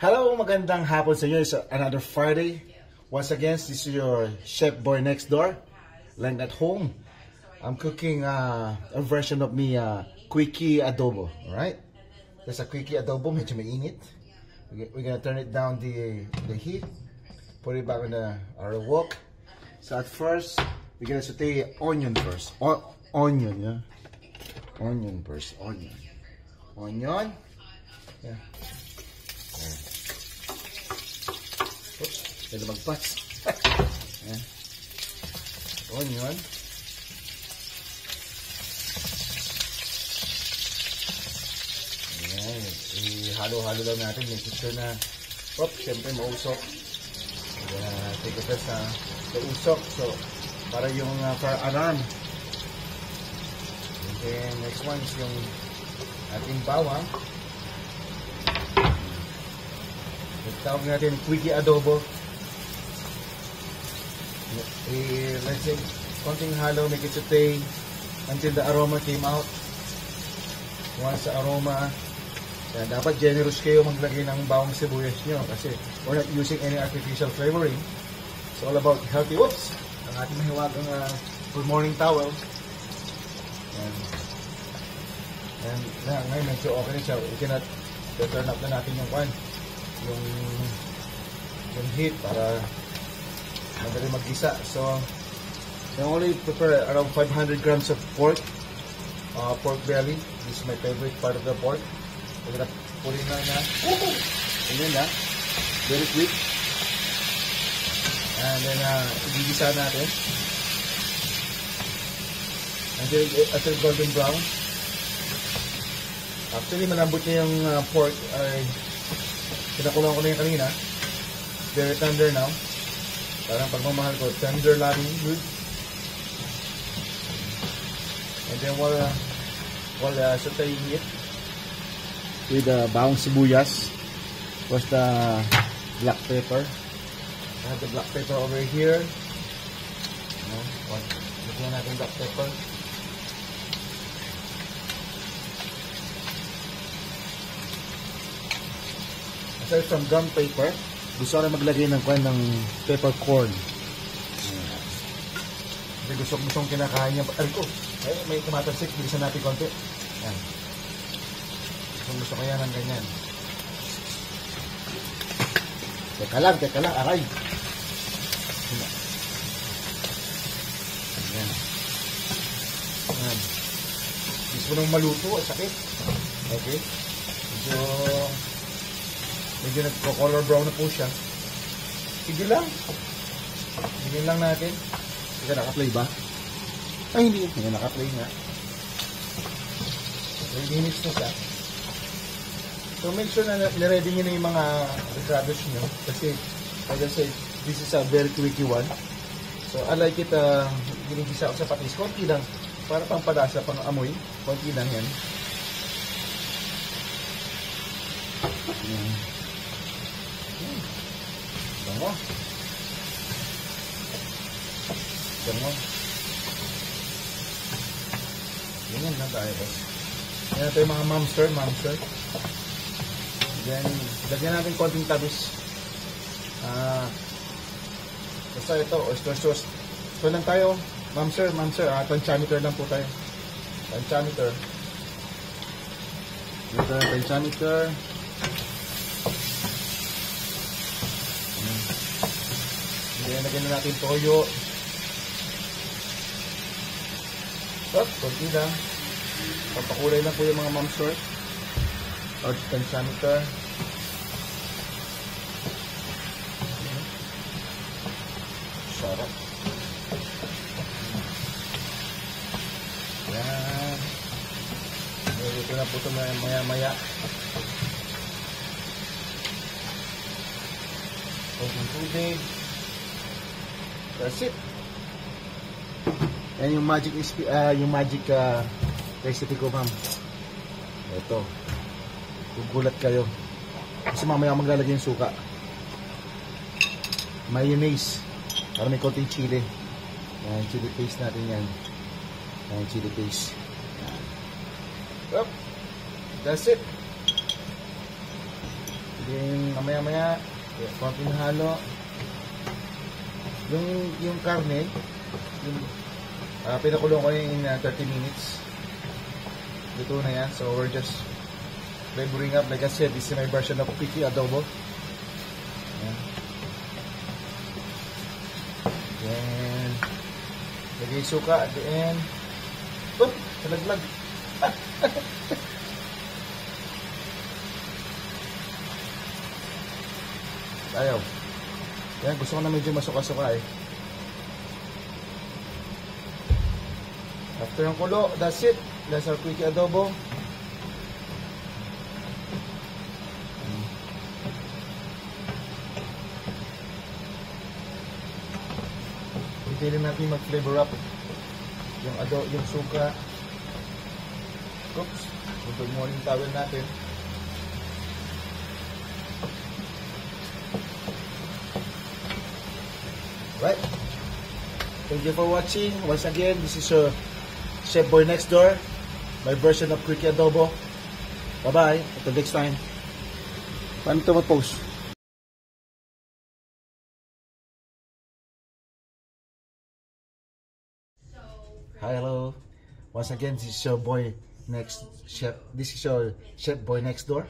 Hello, magandang hapon sa inyo. It's another Friday. Once again, this is your chef boy next door, Lang at home. I'm cooking a version of me quickie adobo. Alright? There's a quickie adobo, medyo mainit. We're gonna turn it down the heat. Put it back on our wok. So at first, we're gonna saute onion first. Onion, yeah. Onion first. Onion. Yeah. Oops, may lumagpas. Ayan. Onion. Ayan. Ihalo-halo lang natin. Make sure na, siyempre mausok. Take a test na usok. So, para yung for alarm. And then, next one is yung ating bawang. Tawag natin quickie adobo. Let's say, konting halo, make it saute until the aroma came out. Once the aroma, dapat generous kayo maglagay ng bawang sibuyas nyo kasi we're not using any artificial flavoring. It's all about healthy. Oops! Ang ating mahiwagang good morning towel. And ngayon medyo okay na siya. We cannot turn up na natin yung heat para madali mag-gisa. So, I only prepare around 500 grams of pork belly. This is my favorite part of the pork. We're gonna put it na. Ganyan na. Very quick. And then, igigisa natin. Until golden brown. Actually, malambot niya yung pork. Pinakulang ko na yung kanina. Very tender now. Parang pagmamahal ko, tender lagi, good. And then while sauteing it with the bawang sibuyas, was the black pepper. I have the black pepper over here. Lagyan natin black pepper. Aside from gum paper, gusto ko na maglagay ng peppercorn. Kasi gustong kinakain niya. May tomato stick, bilisan natin konti. Yan. Gusto ko yan ng ganyan. Teka lang, aray. Yan. Yan. Gusto nang maluto, sakit. Okay. Medyo nagko-color brown na po siya. Sige lang. Tingin lang natin. Sige, naka-play ba? Ay, hindi. Sige, naka-play nga. 3 minutes na siya. So, make sure na niready nyo na yung mga recados nyo. Kasi, like I said, this is a very quickie one. So, I like it, ginigisa ako sa patis. Konti lang. Para pang padasa, pang amoy. Konti lang yan. Bango. Ganyan lang tayo. Yan natin yung mga mamster. Then, lagyan natin konting tabis. Basta ito, oyster sauce. So lang tayo, mamster. Tantiameter lang po tayo. Tantiameter. Ito, tantiameter. Lagyan na natin toyo. Konti lang. Pampakulay lang po yung mga mamster. Or tantiameter. Sarap. Yan. Ito na po ito maya-maya. Konting tubig. That's it. Yan yung magic recipe ko, ma'am. Ito. Gugulat kayo. Kasi mamaya maglalagay yung suka. Mayonnaise. Para may konting chili. Yan, chili paste natin yan. Yan, chili paste. Yan. That's it. Then mamaya-maya, konting halo. Yung karne, pinakulong ko in 30 minutes. Luto na yan. So we're just flavoring up. Like I said, this is my version of Quickie Adobo. Ayan. Then, lagay suka at the end. Oh, nalaglag. Ayaw. Yan, gusto ko na medyo masuka-suka eh. After yung kulo, that's it. That's our Quickie Adobo. Pwede natin mag-flavor up yung suka. Oops, butog mo rin yung towel natin. Right. Thank you for watching. Once again, this is your Chef Boy Next Door, my version of Quickie Adobo. Bye-bye. Until next time. Paano ito mag-post? Hi, hello. Once again, this is your boy next chef. This is your Chef Boy Next Door.